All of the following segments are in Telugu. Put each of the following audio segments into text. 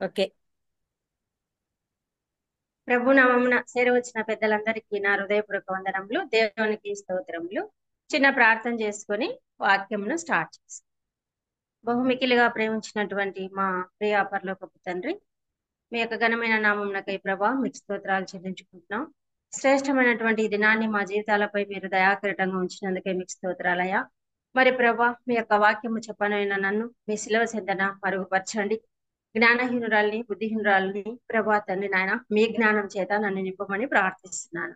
ఓకే. ప్రభు నామమున చేరవచ్చిన పెద్దలందరికీ నా హృదయపూర్వక వందనములు, దేవునికి స్తోత్రములు. చిన్న ప్రార్థన చేసుకొని వాక్యమును స్టార్ట్ చేస్తాం. బహుమికిలిగా ప్రేమించినటువంటి మా ప్రియ పరలోకపు తండ్రి, మీ యొక్క ఘనమైన నామమునకై ప్రభా మీకు స్తోత్రాలు చెల్లించుకుంటున్నాం. శ్రేష్టమైనటువంటి ఈ దినాన్ని మా జీవితాలపై మీరు దయాకరటంగా ఉంచినందుకే మీకు స్తోత్రాలయ్యా. మరి ప్రభా మీ యొక్క వాక్యము చెప్పనైనా నన్ను మీ శిలువ చెందన మరుగుపరచండి. జ్ఞానహీనురాల్ని, బుద్ధిహీనురాల్ని ప్రభా తండ్రి నాయన మీ జ్ఞానం చేత నన్ను నింపమని ప్రార్థిస్తున్నాను.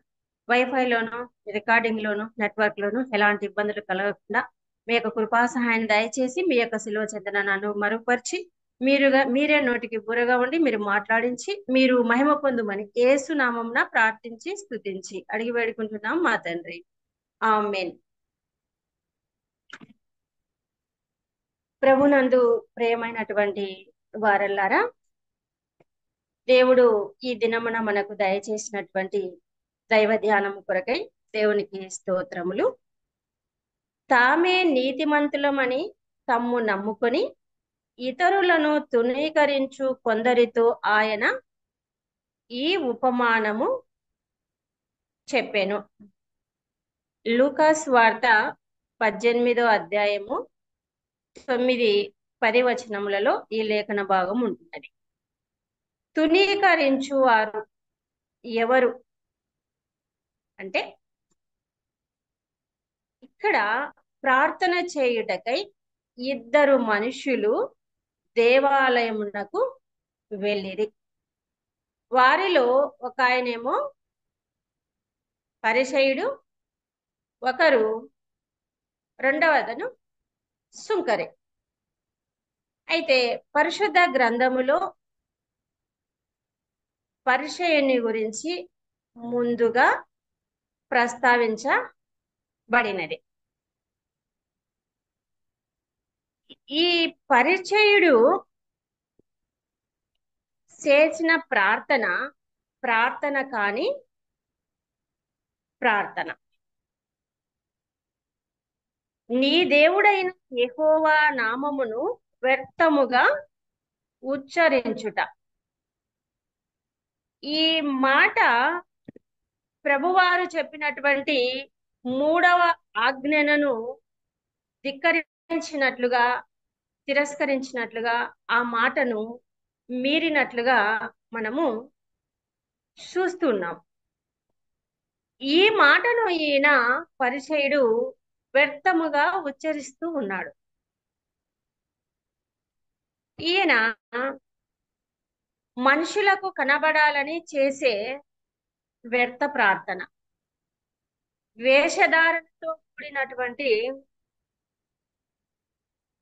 వైఫైలోను, రికార్డింగ్ లోను, నెట్వర్క్ లోను ఎలాంటి ఇబ్బందులు కలగకుండా మీ యొక్క కృపా సహాయాన్ని దయచేసి మీ యొక్క శిలువ చెందన నన్ను మరుగుపరిచి మీరే నోటికి బూరగా ఉండి మీరు మాట్లాడించి మీరు మహిమ పొందుమని యేసు నామమున ప్రార్థించి స్తుతించి అడిగి వేడుకుంటున్నాం మా తండ్రి. ఆమేన్. ప్రభునందు ప్రియమైనటువంటి వారల్లారా, దేవుడు ఈ దినమున మనకు దయచేసినటువంటి దైవ ధ్యానము కొరకై దేవునికి స్తోత్రములు. తామే నీతిమంతులమని తమ్ము నమ్ముకొని ఇతరులను తునీకరించు కొందరితో ఆయన ఈ ఉపమానము చెప్పెను. లూకాస్ వార్త 18వ అధ్యాయము 9-10 వచనములలో ఈ లేఖన భాగం ఉంటున్నది. తునీకరించు వారు ఎవరు అంటే, ఇక్కడ ప్రార్థన చేయుటకై ఇద్దరు మనుషులు దేవాలయమునకు వెళ్ళిరి. వారిలో ఒక ఆయనేమో పరిసయుడు, ఒకరు రెండవదను సుంకరి. అయితే పరిశుద్ధ గ్రంథములో పరిసయుని గురించి ముందుగా ప్రస్తావించబడినది. ఈ పరిచయుడు చేసిన ప్రార్థన కాని ప్రార్థన. నీ దేవుడైన యెహోవా నామమును వ్యర్థముగా ఉచ్చరించుట. ఈ మాట ప్రభువారు చెప్పినటువంటి 3వ ఆజ్ఞను ధిక్కరించినట్లుగా, తిరస్కరించినట్లుగా, ఆ మాటను మీరినట్లుగా మనము చూస్తున్నాం. ఈ మాటను ఈయన పరిచయుడు వ్యర్థముగా ఉచ్చరిస్తూ ఉన్నాడు. ఈయన మనుషులకు కనబడాలని చేసే వ్యర్థ ప్రార్థన, వేషధారణతో కూడినటువంటి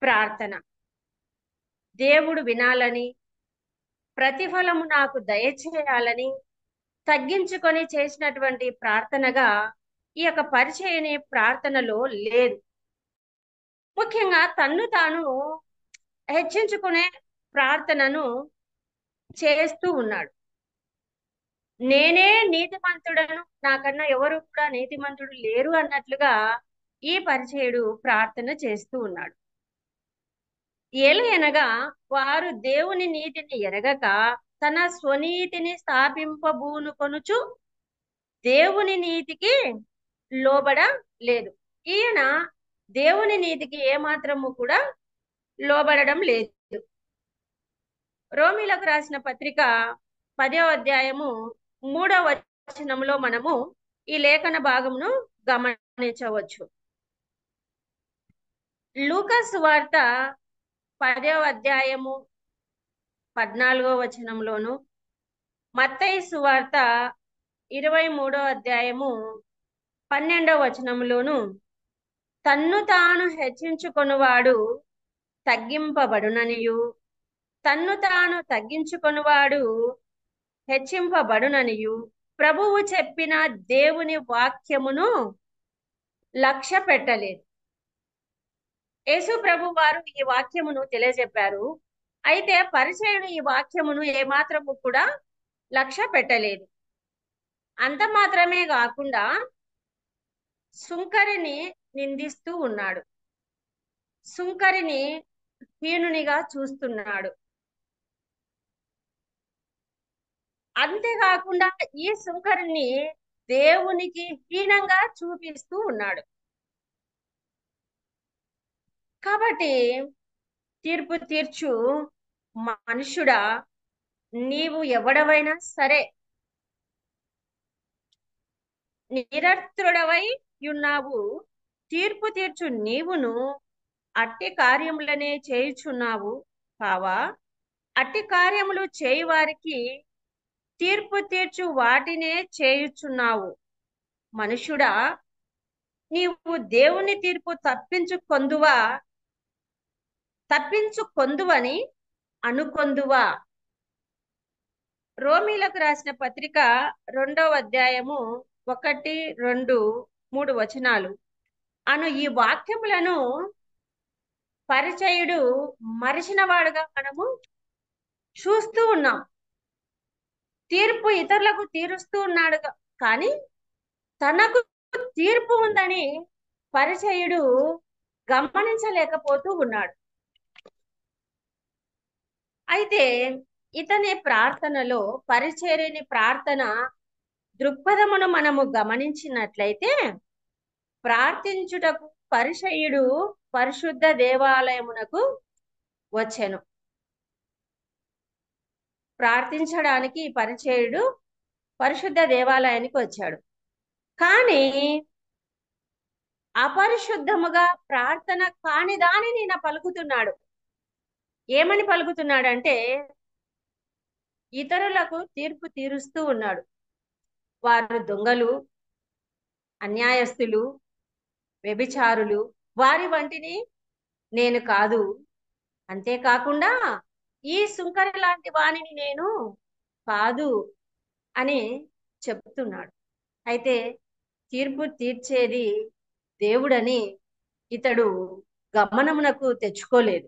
ప్రార్థన, దేవుడు వినాలని, ప్రతిఫలము నాకు దయచేయాలని తగ్గించుకొని చేసినటువంటి ప్రార్థనగా ఈ యొక్క పరిచయని ప్రార్థనలో లేదు. ముఖ్యంగా తన్ను తాను హెచ్చించుకునే ప్రార్థనను చేస్తూ ఉన్నాడు. నేనే నీతిమంతుడను, నాకన్నా ఎవరు కూడా నీతిమంతుడు లేరు అన్నట్లుగా ఈ పరిచయుడు ప్రార్థన చేస్తూ ఉన్నాడు. ఏలయనగా వారు దేవుని నీతిని ఎరగక తన స్వనీతిని స్థాపింపబూనుకొనుచు దేవుని నీతికి లోబడ లేదు. ఈయన దేవుని నీతికి ఏమాత్రము కూడా లోబడడం లేదు. రోమీలకు రాసిన పత్రిక 10వ అధ్యాయము 3వ వచనంలో మనము ఈ లేఖన భాగమును గమనించవచ్చు. లూకాసు వార్త 10వ అధ్యాయము 14వ వచనంలోను, మత్తయి సువార్త 23వ అధ్యాయము 12వ వచనంలోను తన్ను తాను హెచ్చించుకొనువాడు తగ్గింపబడుననియు, తన్ను తాను తగ్గించుకొనువాడు హెచ్చింపబడుననియు ప్రభువు చెప్పిన దేవుని వాక్యమును లక్ష్య పెట్టలేదు. యేసు ప్రభు వారు ఈ వాక్యమును తెలియజెప్పారు. అయితే పరిచయుడు ఈ వాక్యమును ఏమాత్రము కూడా లక్ష్య పెట్టలేదు. అంత మాత్రమే కాకుండా సుంకరిని నిందిస్తూ ఉన్నాడు, సుంకరిని హీనునిగా చూస్తున్నాడు. అంతేకాకుండా ఈ సుంకరుని దేవునికి హీనంగా చూపిస్తూ ఉన్నాడు. కాబట్టి తీర్పు తీర్చు మనుషుడా, నీవు ఎవడవైనా సరే నిరర్థుడవై ఉన్నావు. తీర్పు తీర్చు నీవును అట్టి కార్యములనే చేయుచున్నావు కావా? అట్టి కార్యములు చేయు వారికి తీర్పు తీర్చు వాటినే చేయుచున్నావు. మనుషుడా, నీవు దేవుని తీర్పు తప్పించుకొందువని అనుకొందువా? రోమీలకు రాసిన పత్రిక 2వ అధ్యాయము 1, 2, 3 వచనాలు అను ఈ వాక్యములను పరిచయుడు మరిచిన వాడుగా మనము చూస్తూ ఉన్నాం. తీర్పు ఇతరులకు తీరుస్తూ ఉన్నాడు, కానీ తనకు తీర్పు ఉందని పరిచయుడు గమనించలేకపోతూ ఉన్నాడు. అయితే ఇతని ప్రార్థనలో పరిచర్యని ప్రార్థన దృక్పథమును మనము గమనించినట్లయితే, ప్రార్థించుటకు పరిచయుడు పరిశుద్ధ దేవాలయమునకు వచ్చెను. ప్రార్థించడానికి పరిచయుడు పరిశుద్ధ దేవాలయానికి వచ్చాడు. కానీ అపరిశుద్ధముగా ప్రార్థన కాని దానిని ఈయన పలుకుతున్నాడు. ఏమని పలుకుతున్నాడంటే, ఇతరులకు తీర్పు తీరుస్తూ ఉన్నాడు. వారు దొంగలు, అన్యాయస్తులు, వ్యభిచారులు, వారి వంటిని నేను కాదు. అంతేకాకుండా ఈ సుంకర లాంటి వాణిని నేను కాదు అని చెప్తున్నాడు. అయితే తీర్పు తీర్చేది దేవుడని ఇతడు గమనమునకు తెచ్చుకోలేదు.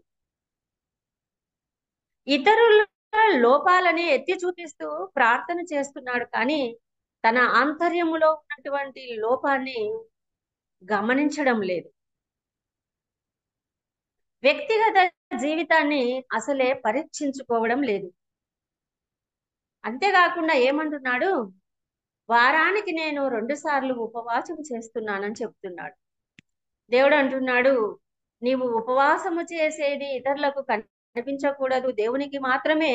ఇతరుల లోపాలని ఎత్తి చూపిస్తూ ప్రార్థన చేస్తున్నాడు, కానీ తన ఆంతర్యములో ఉన్నటువంటి లోపాన్ని గమనించడం లేదు. వ్యక్తిగత జీవితాన్ని అసలే పరీక్షించుకోవడం లేదు. అంతేకాకుండా ఏమంటున్నాడు, వారానికి నేను 2 సార్లు ఉపవాసం చేస్తున్నానని చెప్తున్నాడు. దేవుడు అంటున్నాడు, నీవు ఉపవాసము చేసేది ఇతరులకు కనిపించకూడదు, దేవునికి మాత్రమే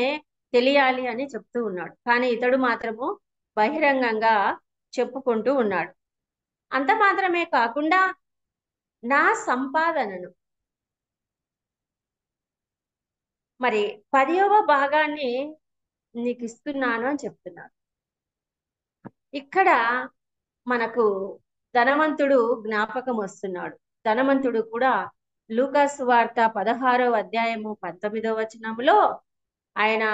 తెలియాలి అని చెప్తూ ఉన్నాడు. కానీ ఇతడు మాత్రము బహిరంగంగా చెప్పుకుంటూ ఉన్నాడు. అంత మాత్రమే కాకుండా నా సంపాదనను మరి 10వ భాగాన్ని నీకు ఇస్తున్నాను అని చెప్తున్నాడు. ఇక్కడ మనకు ధనవంతుడు జ్ఞాపకం వస్తున్నాడు. ధనవంతుడు కూడా లూకా సువార్త 16వ అధ్యాయము 19వ వచనంలో ఆయన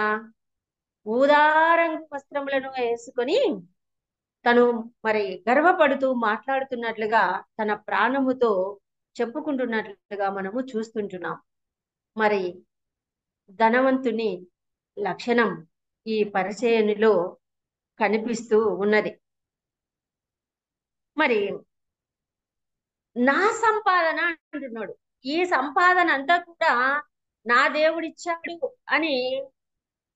ఊదారంగు వస్త్రములను వేసుకొని తను మరి గర్వపడుతూ మాట్లాడుతున్నట్లుగా తన ప్రాణముతో చెప్పుకుంటున్నట్లుగా మనము చూస్తుంటున్నాం. మరి ధనవంతుని లక్షణం ఈ పరిచయనిలో కనిపిస్తూ ఉన్నది. మరి నా సంపాదన అంటున్నాడు. ఈ సంపాదన అంతా కూడా నా దేవుడిచ్చాడు అని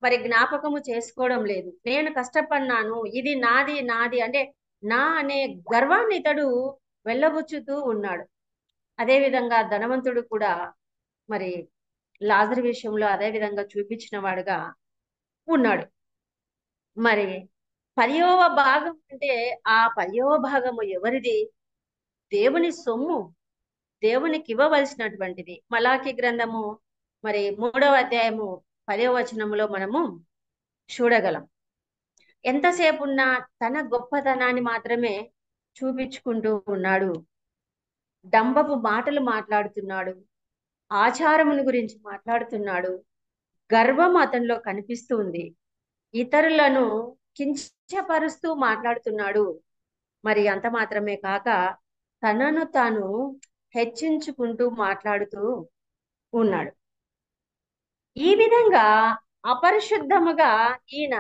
మరి జ్ఞాపకము చేసుకోవడం లేదు. నేను కష్టపడినాను, ఇది నాది నాది అంటే నా అనే గర్వాన్ని ఇతడు వెళ్ళబుచ్చుతూ ఉన్నాడు. అదే విధంగా ధనవంతుడు కూడా మరి లాజరు విషయంలో అదే విధంగా చూపించిన వాడుగా ఉన్నాడు. మరి 10వ భాగం అంటే ఆ 10వ భాగము ఎవరిది? దేవుని సొమ్ము, దేవునికి ఇవ్వవలసినటువంటిది. మలాకి గ్రంథము మరి 3వ అధ్యాయము 10వ వచనంలో మనము చూడగలం. ఎంతసేపు ఉన్నా తన గొప్పతనాన్ని మాత్రమే చూపించుకుంటూ ఉన్నాడు. డంబపు మాటలు మాట్లాడుతున్నాడు, ఆచారమును గురించి మాట్లాడుతున్నాడు. గర్వం అతనిలో కనిపిస్తుంది. ఇతరులను కించపరుస్తూ మాట్లాడుతున్నాడు. మరి అంత మాత్రమే కాక తనను తాను హెచ్చించుకుంటూ మాట్లాడుతూ ఉన్నాడు. ఈ విధంగా అపరిశుద్ధముగా ఈయన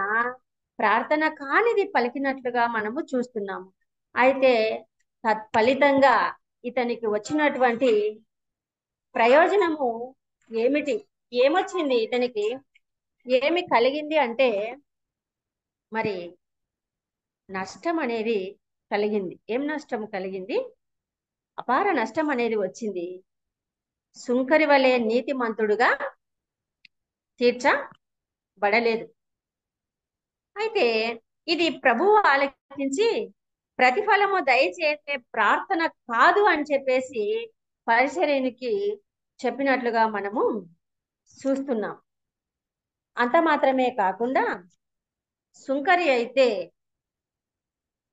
ప్రార్థన కానిది పలికినట్లుగా మనము చూస్తున్నాము. అయితే తత్ఫలితంగా ఇతనికి వచ్చినటువంటి ప్రయోజనము ఏమిటి? ఏమొచ్చింది? ఇతనికి ఏమి కలిగింది అంటే, మరి నష్టం అనేది కలిగింది. ఏం నష్టం కలిగింది? అపార నష్టం అనేది వచ్చింది. సుంకరి వలె నీతిమంతుడుగా తీర్చబడలేదు. అయితే ఇది ప్రభువు ఆలకించి ప్రతిఫలము దయచేసే ప్రార్థన కాదు అని చెప్పేసి పరిసరేనికి చెప్పినట్లుగా మనము చూస్తున్నాం. అంత మాత్రమే కాకుండా సుంకరి అయితే,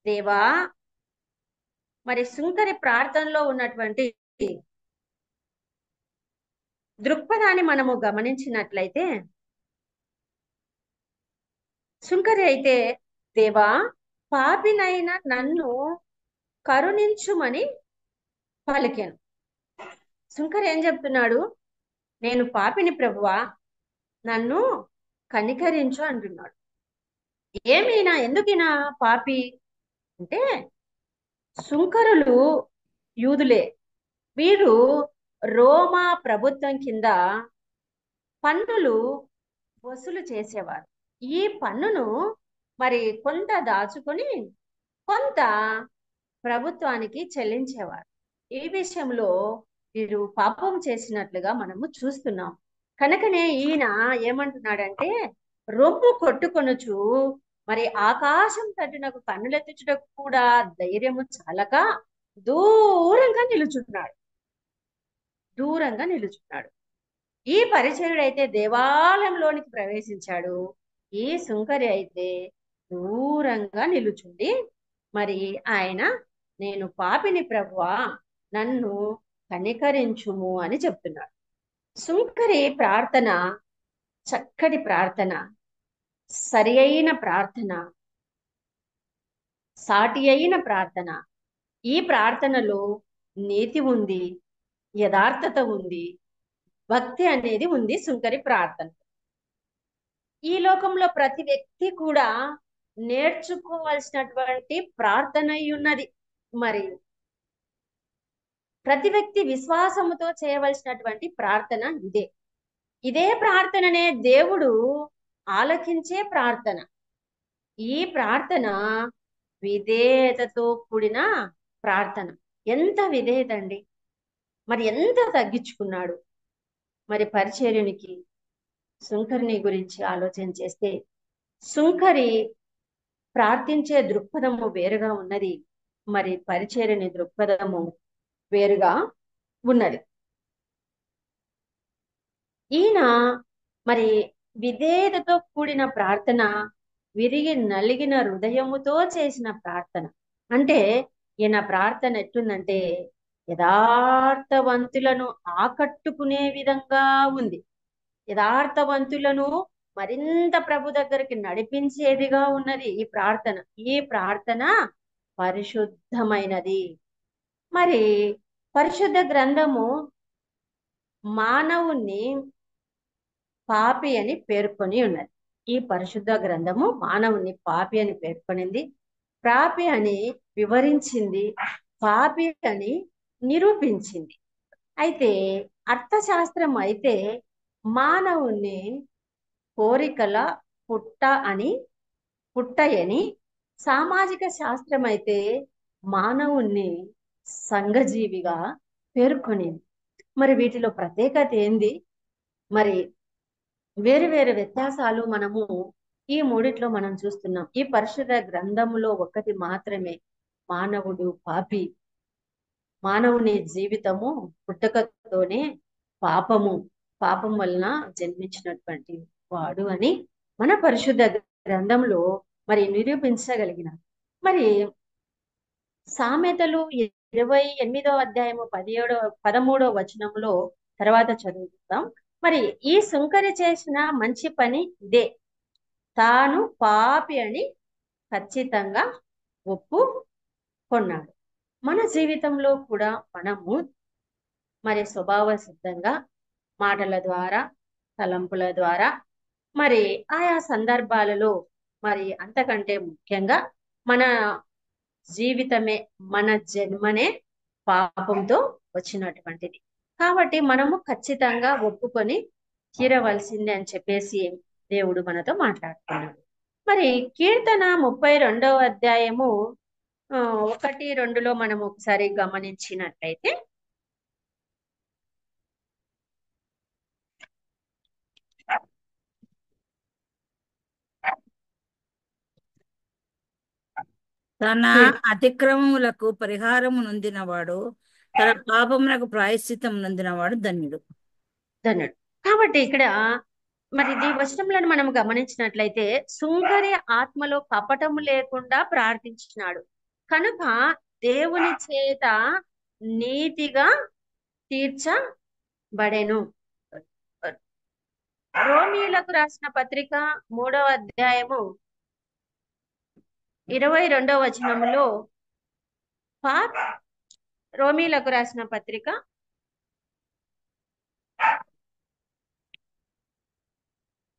దేవా, మరి సుంకరి ప్రార్థనలో ఉన్నటువంటి దృక్పథాన్ని మనము గమనించినట్లయితే, సుంకరి అయితే, దేవా, పాపినైన నన్ను కరుణించుమని పలికాను. సుంకరి ఏం చెప్తున్నాడు? నేను పాపిని ప్రభువా, నన్ను కనికరించు అంటున్నాడు. ఏమైనా ఎందుకినా పాపి అంటే, సుంకరులు యూదులే. వీరు రోమా ప్రభుత్వం కింద పన్నులు వసూలు చేసేవారు. ఈ పన్నును మరి కొంత దాచుకొని కొంత ప్రభుత్వానికి చెల్లించేవారు. ఈ విషయంలో వీరు పాపం చేసినట్లుగా మనము చూస్తున్నాం. కనుకనే ఈయన ఏమంటున్నాడంటే, రొమ్ము కొట్టుకొనుచు మరి ఆకాశం తట్టునకు కన్నులెత్తుచుటకు కూడా ధైర్యము చాలక దూరంగా నిలుచున్నాడు. ఈ పరిచయుడైతే దేవాలయంలోనికి ప్రవేశించాడు. ఈ సుంకరి అయితే దూరంగా నిలుచుండి మరి ఆయన, నేను పాపిని ప్రభువా, నన్ను కనికరించుము అని చెప్తున్నాడు. సుంకరి ప్రార్థన చక్కటి ప్రార్థన, సరి అయిన ప్రార్థన, సాటి అయిన ప్రార్థన. ఈ ప్రార్థనలో నీతి ఉంది, యథార్థత ఉంది, భక్తి అనేది ఉంది సుంకరి ప్రార్థన. ఈ లోకంలో ప్రతి వ్యక్తి కూడా నేర్చుకోవాల్సినటువంటి ప్రార్థన ఉన్నది. మరి ప్రతి వ్యక్తి విశ్వాసముతో చేయవలసినటువంటి ప్రార్థన ఇదే ప్రార్థననే దేవుడు ఆలకించే ప్రార్థన. ఈ ప్రార్థన విధేయతతో కూడిన ప్రార్థన. ఎంత విధేయత అండి! మరి ఎంత తగ్గించుకున్నాడు! మరి పరిచర్యునికి సుంకరిని గురించి ఆలోచన చేస్తే, సుంకరి ప్రార్థించే దృక్పథము వేరుగా ఉన్నది, మరి పరిచర్యుని దృక్పథము వేరుగా ఉన్నది. ఈయన మరి విధేయతతో కూడిన ప్రార్థన, విరిగి నలిగిన హృదయముతో చేసిన ప్రార్థన. అంటే ఈయన ప్రార్థన ఎట్లుందంటే, యథార్థవంతులను ఆకట్టుకునే విధంగా ఉంది. యథార్థవంతులను మరింత ప్రభు దగ్గరికి నడిపించేదిగా ఉన్నది ఈ ప్రార్థన. ఈ ప్రార్థన పరిశుద్ధమైనది. మరి పరిశుద్ధ గ్రంథము మానవుని పాపి అని పేర్కొని ఉన్నది. ఈ పరిశుద్ధ గ్రంథము మానవుని పాపి అని పేర్కొనింది, పాపి అని వివరించింది, పాపి అని నిరూపించింది. అయితే అర్థశాస్త్రం అయితే మానవుని కోరికల పుట్టయని, సామాజిక శాస్త్రం అయితే మానవుణ్ణి సంఘజీవిగా పేర్కొనింది. మరి వీటిలో ప్రత్యేకత ఏంది? మరి వేరు వేరు వ్యత్యాసాలు మనము ఈ మూడిట్లో మనం చూస్తున్నాం. ఈ పరిశుద్ధ గ్రంథములో ఒకటి మాత్రమే, మానవుడు పాపి, మానవుని జీవితము పుట్టకతోనే పాపం వలన జన్మించినటువంటి వాడు అని మన పరిశుద్ధ గ్రంథంలో మరి నిరూపించగలిగిన. మరి సామెతలు 28వ అధ్యాయము 13వ వచనంలో తర్వాత చదువుతాం. మరి ఈ సుంకరి చేసిన మంచి పని ఇదే, తాను పాపి అని ఖచ్చితంగా ఒప్పుకొన్నాడు. మన జీవితంలో కూడా మనము మరి స్వభావ సిద్ధంగా మాటల ద్వారా, తలంపుల ద్వారా, మరి ఆయా సందర్భాలలో, మరి అంతకంటే ముఖ్యంగా మన జీవితమే, మన జన్మనే పాపంతో వచ్చినటువంటిది. కాబట్టి మనము ఖచ్చితంగా ఒప్పుకొని తీరవలసిందే అని చెప్పేసి దేవుడు మనతో మాట్లాడుతున్నాడు. మరి కీర్తన 32వ అధ్యాయము 1, 2లో మనం ఒకసారి గమనించినట్లయితే, తన అతిక్రమములకు పరిహారము నొందినవాడు, తన పాపములకు ప్రాయశ్చిత్తం నొందినవాడు ధన్యుడు. ధన్యుడు. కాబట్టి ఇక్కడ మరి ఈ వచనములను మనం గమనించినట్లయితే, సుంకరి ఆత్మలో కపటము లేకుండా ప్రార్థించినాడు కనుక దేవుని చేత నీతిగా తీర్చబడెను. రోమీయులకు రాసిన పత్రిక 3వ అధ్యాయము 22వ వచనములో రోమీయులకు రాసిన పత్రిక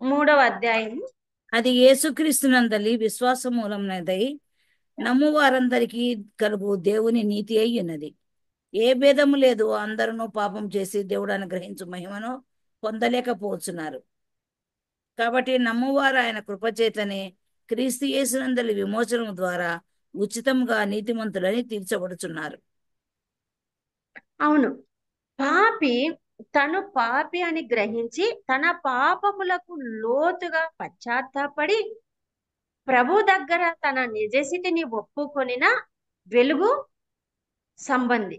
3వ అధ్యాయము అది యేసుక్రీస్తునందలి విశ్వాస మూలమునదై నమ్ము వారందరికీ కలుగు దేవుని నీతి అయి ఉన్నది. ఏ భేదము లేదు, అందరూ పాపం చేసి దేవుడు అనుగ్రహించు మహిమను పొందలేకపోతున్నారు. కాబట్టి నమ్మువారు ఆయన కృపచేతనే క్రీస్తు యేసునందలి విమోచనం ద్వారా ఉచితంగా నీతిమంతులని తీర్చబడుచున్నారు. అవును, పాపి తను పాపి అని గ్రహించి తన పాపములకు లోతుగా పశ్చాత్తాపడి ప్రభు దగ్గర తన నిజస్థితిని ఒప్పుకొనిన వెలుగు సంబంధి.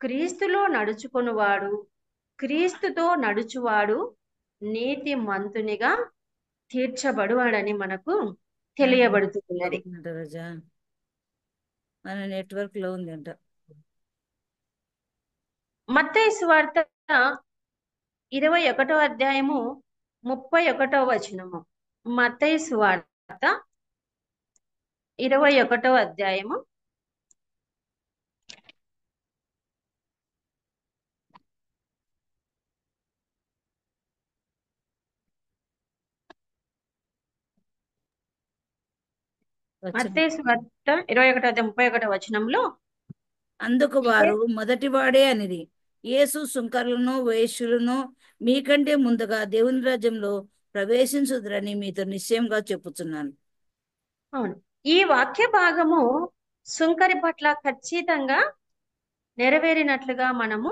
క్రీస్తులో నడుచుకొనువాడు, క్రీస్తుతో నడుచువాడు నీతి మంతునిగా తీర్చబడువాడని మనకు తెలియబడుతున్నది. రోజా మన నెట్వర్క్ లో ఉంది అంట. మత్తయి సువార్త 21వ అధ్యాయము 31వ వచనము. మత్తయి సువార్త 21వ అధ్యాయము 31వ వచనంలో, అందుకు వారు మొదటివాడే అనిది, యేసు సుంకరులను వేశ్యులను మీకంటే ముందుగా దేవుని రాజ్యంలో ప్రవేశించుదురని మీతో నిశ్చయంగా చెప్పుచున్నాను. అవును, ఈ వాక్య భాగము సుంకరి పట్ల ఖచ్చితంగా నెరవేరినట్లుగా మనము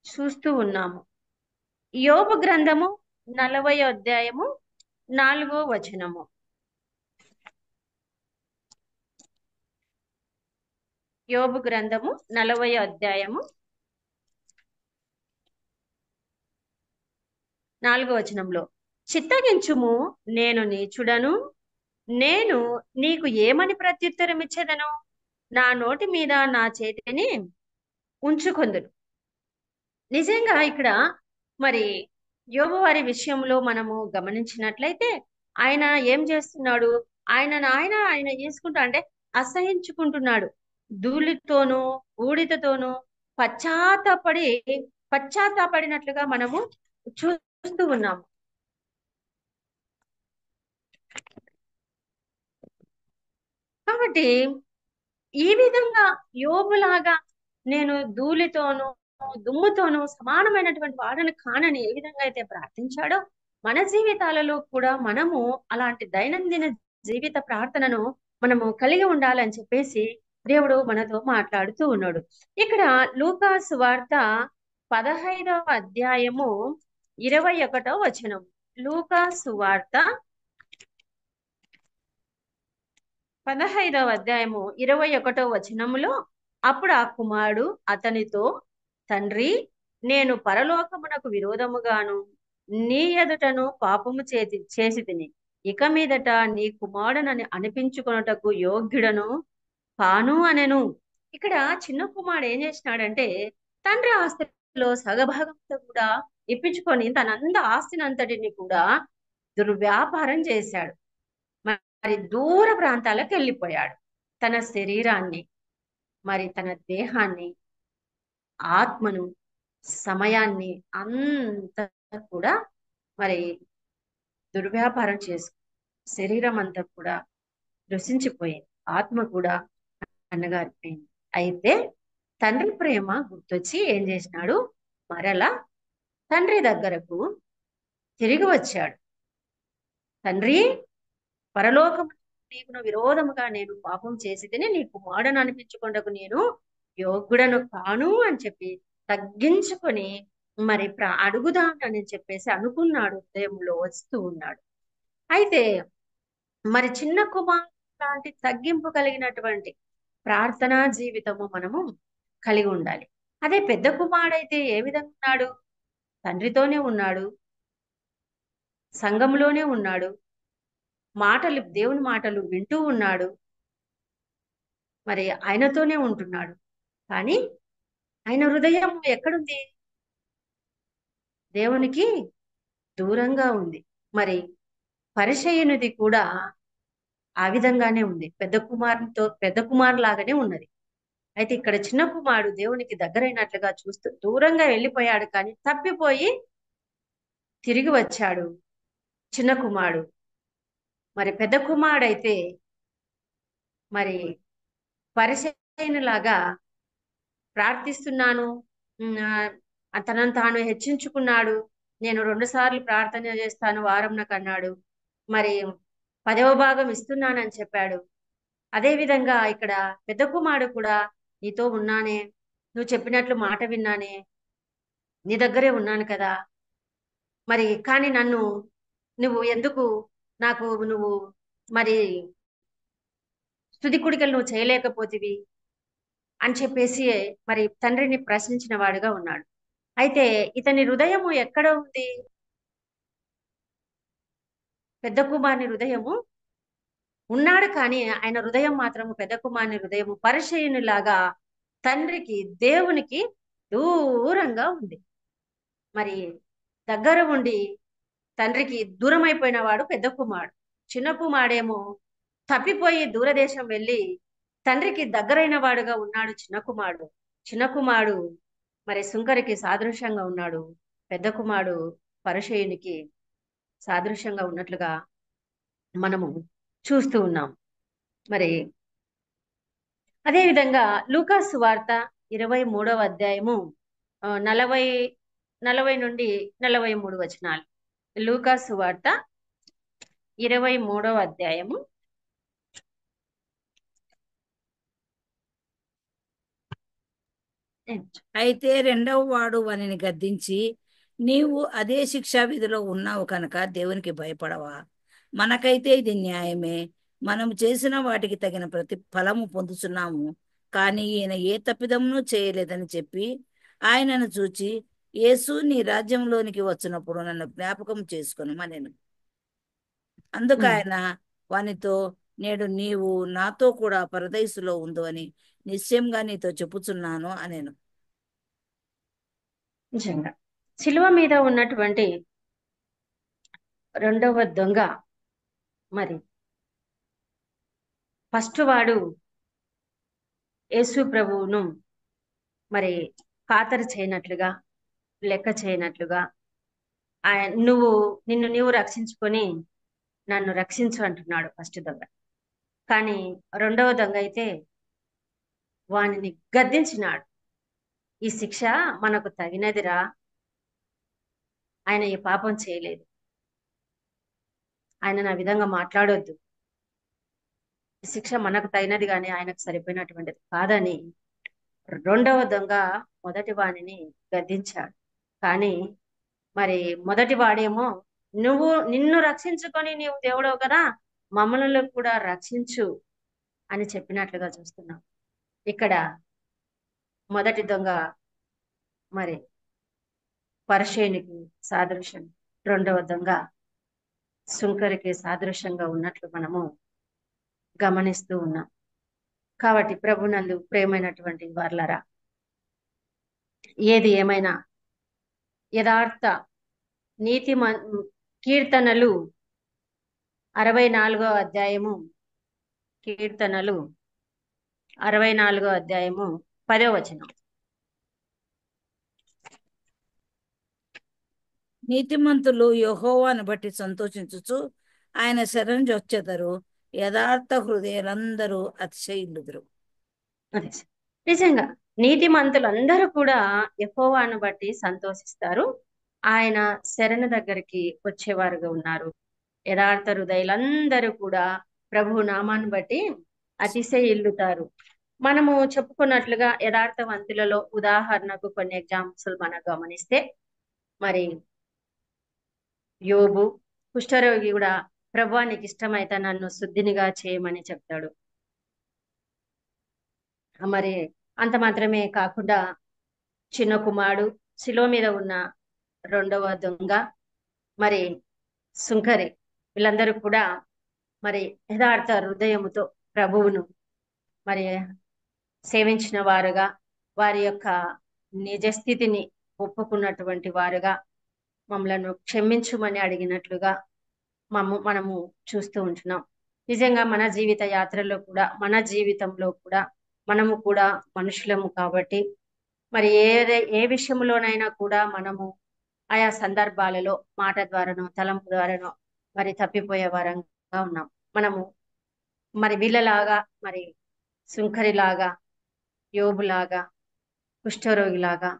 చూస్తూ ఉన్నాము. యోబు గ్రంథము 40వ అధ్యాయము 4వ వచనము. యోబు గ్రంథము 40వ అధ్యాయము 4వ వచనంలో, చిత్తగించుము, నేను నీచుడను, నేను నీకు ఏమని ప్రత్యుత్తరం ఇచ్చేదను, నా నోటి మీద నా చేతిని ఉంచుకొందును. నిజంగా ఇక్కడ మరి యోబు వారి విషయంలో మనము గమనించినట్లయితే, ఆయన ఏం చేస్తున్నాడు, ఆయన చేసుకుంటా అంటే అసహించుకుంటున్నాడు. ధూళితోనూ బూడిదతోనూ పశ్చాత్తాపడినట్లుగా మనము చూస్తూ ఉన్నాము. కాబట్టి ఈ విధంగా యోబులాగా నేను ధూళితోనూ దుమ్ముతోనూ సమానమైనటువంటి వాడని కానని ఏ విధంగా అయితే ప్రార్థించాడో, మన జీవితాలలో కూడా మనము అలాంటి దైనందిన జీవిత ప్రార్థనను మనము కలిగి ఉండాలని చెప్పేసి దేవుడు మనతో మాట్లాడుతూ ఉన్నాడు. ఇక్కడ లూకా సువార్త 15వ అధ్యాయము 21వ వచనం. లూకా సువార్త 15వ అధ్యాయము 21వ వచనములో, అప్పుడు ఆ కుమారుడు అతనితో, తండ్రి, నేను పరలోకమునకు విరోధముగాను నీ ఎదుటను పాపము చేసి తిని, ఇక మీదట నీ కుమారుడనని అనిపించుకొనుటకు యోగ్యుడను కాను అనెను. ఇక్కడ చిన్న కుమారుడు ఏం చేసినాడంటే, తండ్రి ఆస్తిలో సగభాగంతో కూడా ఇప్పించుకొని తనంత ఆస్తిని అంతటిని కూడా దుర్వ్యాపారం చేశాడు. మరి దూర ప్రాంతాలకు వెళ్ళిపోయాడు. తన శరీరాన్ని, మరి తన దేహాన్ని, ఆత్మను, సమయాన్ని అంతా కూడా మరి దుర్వ్యాపారం చేసుకు, శరీరం అంతా కూడా రుసించిపోయింది, ఆత్మ కూడా అన్నగారిపోయింది. అయితే తండ్రి ప్రేమ గుర్తొచ్చి ఏం చేసినాడు, మరలా తండ్రి దగ్గరకు తిరిగి వచ్చాడు. తండ్రి, పరలోకము నీకును విరోధముగా నేను పాపం చేసి తిని నీ కుమారుడను అనిపించుకొనకు నేను యోగ్యుడను కాను అని చెప్పి తగ్గించుకొని మరి అడుగుదామని చెప్పేసి అనుకున్నాడు, హృదయంలో వస్తూ ఉన్నాడు. అయితే మరి చిన్న కుమారుడు లాంటి తగ్గింపు కలిగినటువంటి ప్రార్థనా జీవితము మనము కలిగి ఉండాలి. అదే పెద్ద కుమారుడైతే ఏ విధంగా ఉన్నాడు? తండ్రితోనే ఉన్నాడు, సంఘంలోనే ఉన్నాడు, దేవుని మాటలు వింటూ ఉన్నాడు, మరి ఆయనతోనే ఉంటున్నాడు. కానీ ఆయన హృదయం ఎక్కడుంది? దేవునికి దూరంగా ఉంది. మరి పరిచయునిది కూడా ఆ విధంగానే ఉంది, పెద్ద కుమారు లాగానే ఉన్నది. అయితే ఇక్కడ చిన్న కుమారుడు దేవునికి దగ్గరైనట్లుగా చూస్తూ దూరంగా వెళ్ళిపోయాడు, కానీ తప్పిపోయి తిరిగి వచ్చాడు చిన్న కుమారుడు. మరి పెద్ద కుమారుడైతే మరి పరిచయునిలాగా ప్రార్థిస్తున్నాను, తనను తాను హెచ్చించుకున్నాడు. నేను 2 సార్లు ప్రార్థన చేస్తాను వారం నాకు అన్నాడు. మరి 10వ భాగం ఇస్తున్నానని చెప్పాడు. అదే విధంగా ఇక్కడ పెద్ద కుమారుడు కూడా నీతో ఉన్నానే, నువ్వు చెప్పినట్లు మాట విన్నానే, నీ దగ్గరే ఉన్నాను కదా, మరి కానీ నువ్వు ఎందుకు నువ్వు మరి స్తుతి కుడికలు నువ్వు చేయలేకపోతివి అని చెప్పేసి మరి తండ్రిని ప్రశ్నించిన వాడుగా ఉన్నాడు. అయితే ఇతని హృదయము ఎక్కడ ఉంది? పెద్ద కుమారుని హృదయము ఉన్నాడు, కానీ ఆయన హృదయం మాత్రము, పెద్ద కుమారుని హృదయము పరిచయునిలాగా తండ్రికి దేవునికి దూరంగా ఉంది. మరి దగ్గర ఉండి తండ్రికి దూరం అయిపోయిన వాడు పెద్ద కుమారుడు. చిన్న కుమారుడేమో తప్పిపోయి దూరదేశం వెళ్ళి తండ్రికి దగ్గరైన వాడుగా ఉన్నాడు చిన్న కుమారుడు మరి సుంకరికి సాదృశ్యంగా ఉన్నాడు, పెద్ద కుమారుడు పరిచయునికి సాదృశ్యంగా ఉన్నట్లుగా మనము చూస్తూ ఉన్నాం. మరి అదే విధంగా లూకాసు వార్త 23వ అధ్యాయము 40 నుండి 43 వచనాలు. లూకాసు వార్త 23వ అధ్యాయము అయితే రెండవ వాడు వానిని గద్దించి, నీవు అదే శిక్షా విధిలో ఉన్నావు కనుక దేవునికి భయపడవా? మనకైతే ఇది న్యాయమే, మనము చేసిన వాటికి తగిన ప్రతి ఫలము పొందుతున్నాము. కానీ ఈయన ఏ తప్పిదమును చేయలేదని చెప్పి ఆయనను చూచి, యేసు నీ రాజ్యంలోనికి వచ్చినప్పుడు నన్ను జ్ఞాపకం చేసుకొనుమనెను. అందుకు ఆయన వానితో, నేడు నీవు నాతో కూడా పరదైసులో ఉండు అని నిశ్చయంగా నీతో చెప్పుచున్నాను అనేను. నిజంగా శిలువ మీద ఉన్నటువంటి రెండవ దొంగ మరి ఫస్ట్ వాడు యేసు ప్రభువును మరి ఖాతరు చేయనట్లుగా, లెక్క చేయనట్లుగా, నిన్ను నీవు రక్షించుకొని నన్ను రక్షించు అంటున్నాడు ఫస్ట్ దొంగ. కానీ రెండవ దొంగ అయితే వానిని గద్దించినాడు, ఈ శిక్ష మనకు తగినదిరా, ఆయన ఈ పాపం చేయలేదు, ఆయన నా విధంగా మాట్లాడొద్దు, ఈ శిక్ష మనకు తగినది కానీ ఆయనకు సరిపోయినటువంటిది కాదని రెండవ దొంగ మొదటి వాణిని గద్దించాడు. కానీ మరి మొదటి వాడేమో, నిన్ను రక్షించుకొని నీవు దేవుడవు కదా, మమ్మల్ని కూడా రక్షించు అని చెప్పినట్లుగా చూస్తున్నాం. ఇక్కడ మొదటి దొంగ మరి పరిచయునికి సాదృశ్యం, రెండవ దొంగ సుంకరికి సాదృశ్యంగా ఉన్నట్లు మనము గమనిస్తూ ఉన్నాం. కాబట్టి ప్రభునందు ప్రేమైనటువంటి వార్లరా, ఏది ఏమైనా యథార్థ నీతి కీర్తనలు 64వ అధ్యాయము, కీర్తనలు 64వ అధ్యాయము 10వ వచనం. నీతిమంతులు యెహోవాను బట్టి సంతోషించుచు ఆయన శరణు జొచ్చెదరు, యథార్థ హృదయులందరూ అతిశయిల్లుదురు. అదే నిజంగా నీతిమంతులందరూ కూడా యెహోవాను బట్టి సంతోషిస్తారు, ఆయన శరణు దగ్గరికి వచ్చేవారుగా ఉన్నారు. యథార్థ హృదయులందరూ కూడా ప్రభు నామాన్ని బట్టి అతిశయిల్లుతారు. మనము చెప్పుకున్నట్లుగా యథార్థవంతులలో ఉదాహరణకు కొన్ని ఎగ్జాంపుల్స్ మనం గమనిస్తే, మరి యోబు కుష్ఠరోగి కూడా ప్రభువా నీకు ఇష్టమైతే నన్ను శుద్ధినిగా చేయమని చెప్తాడు. మరి అంత మాత్రమే కాకుండా చిన్న కుమారుడు, శిలువ మీద ఉన్న రెండవ దొంగ, మరి సుంకరి, వీళ్ళందరూ కూడా మరి యథార్థ హృదయముతో ప్రభువును మరి సేవించిన వారుగా, వారి యొక్క నిజస్థితిని ఒప్పుకున్నటువంటి వారుగా, మమ్మలను క్షమించుమని అడిగినట్లుగా మనము చూస్తూ ఉంటున్నాం. నిజంగా మన జీవిత యాత్రలో కూడా, మన జీవితంలో కూడా మనము కూడా మనుషులము కాబట్టి, మరి ఏ విషయంలోనైనా కూడా మనము ఆయా సందర్భాలలో మాట ద్వారానో తలంపు ద్వారానో మరి తప్పిపోయే వారంగా ఉన్నాం. మనము మరి వీళ్ళలాగా, మరి సుంకరిలాగా, యోబులాగా, కుష్ఠరోగిలాగా,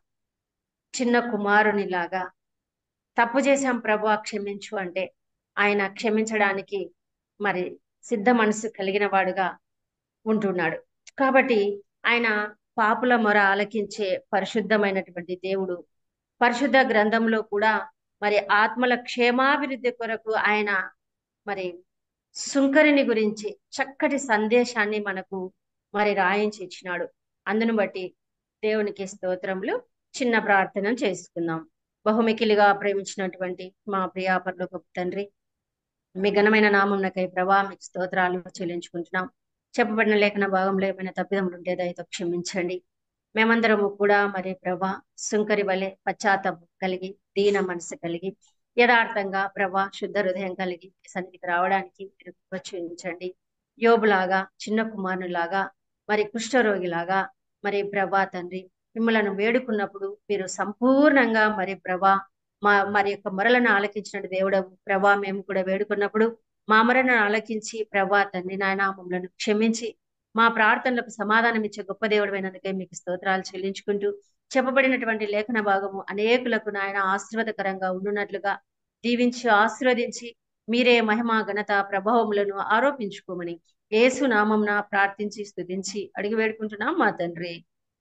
చిన్న కుమారునిలాగా తప్పు చేశాం ప్రభువా క్షమించు అంటే ఆయన క్షమించడానికి మరి సిద్ధ మనసు కలిగిన వాడుగా ఉంటున్నాడు. కాబట్టి ఆయన పాపుల మొర ఆలకించే పరిశుద్ధమైనటువంటి దేవుడు. పరిశుద్ధ గ్రంథంలో కూడా మరి ఆత్మల క్షేమాభివృద్ధి కొరకు ఆయన మరి సుంకరిని గురించి చక్కటి సందేశాన్ని మనకు మరి రాయించి ఇచ్చినాడు. అందును బట్టి దేవునికి స్తోత్రములు. చిన్న ప్రార్థన చేసుకుందాం. బహుమికిలిగా ప్రేమించినటువంటి మా ప్రియా పరలోకపు తండ్రి, మీ ఘనమైన నామమునకై ప్రభా మీకు స్తోత్రాలు చెల్లించుకుంటున్నాం. చెప్పబడిన లేఖన భాగంలో ఏమైనా తప్పిదములు ఉంటే దయతో క్షమించండి. మేమందరము కూడా మరి ప్రభా సుంకరి వలె పశ్చాత్తాపం కలిగి, దీన మనసు కలిగి, యథార్థంగా ప్రభా శుద్ధ హృదయం కలిగి సన్నిధికి రావడానికి మీరు ప్రోత్సహించండి. యోబులాగా, చిన్న కుమారునిలాగా, మరి కుష్ఠరోగిలాగా, మరి ప్రభా తండ్రి మిమ్మలను వేడుకున్నప్పుడు మీరు సంపూర్ణంగా మరి ప్రభా మరి యొక్క మొరలను ఆలకించిన దేవుడవు ప్రభా, మేము కూడా వేడుకున్నప్పుడు మా మొరలను ఆలకించి ప్రభా తండ్రి నాయన మమ్మలను క్షమించి మా ప్రార్థనలకు సమాధానం ఇచ్చే గొప్ప దేవుడమైనందుకే మీకు స్తోత్రాలు చెల్లించుకుంటూ, చెప్పబడినటువంటి లేఖన భాగము అనేకులకు నాయన ఆశీర్వాదకరంగా ఉండునట్లుగా దీవించి ఆశీర్వదించి మీరే మహిమ ఘనత ప్రభావములను ఆరోపించుకోమని యేసు నామంన ప్రార్థించి స్తుతించి అడిగి వేడుకుంటున్నాం మా తండ్రి.